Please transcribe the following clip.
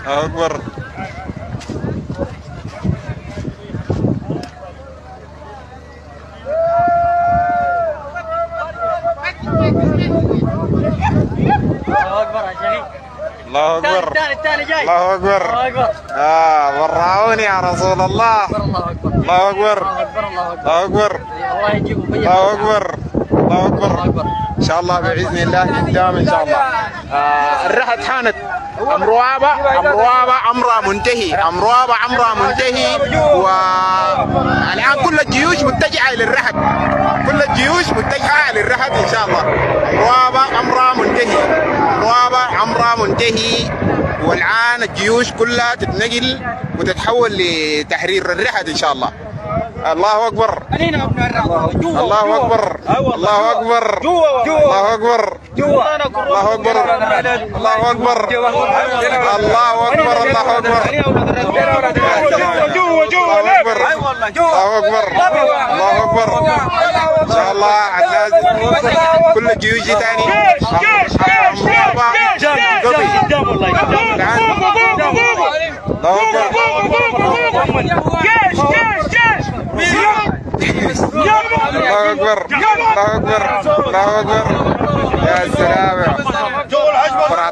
الله أكبر. الله أكبر. الثاني جاي. الله أكبر. الله أكبر. وراوني يا رسول الله. الله أكبر. الله أكبر. الله أكبر. الله أكبر. الله يجيبهم. الله أكبر. الله أكبر. إن شاء الله بإذن الله قدام إن شاء الله. الرحلة حانت أمروابة أمرها منتهي. أمروابة أمرها منتهي، والآن كل الجيوش متجهة للرحل. كل الجيوش متجهة للرحل إن شاء الله. أمروابة أمرها منتهي. أمروابة أمرها منتهي، والآن الجيوش كلها تتنقل وتتحول لتحرير الرحل إن شاء الله. الله أكبر. الله أكبر. الله أكبر. الله أكبر. الله أكبر. الله أكبر. الله أكبر. الله أكبر. الله أكبر. الله أكبر. إن شاء الله لازم كل الجيوش ثاني. الله أكبر. الله أكبر. الله أكبر. يا سلام.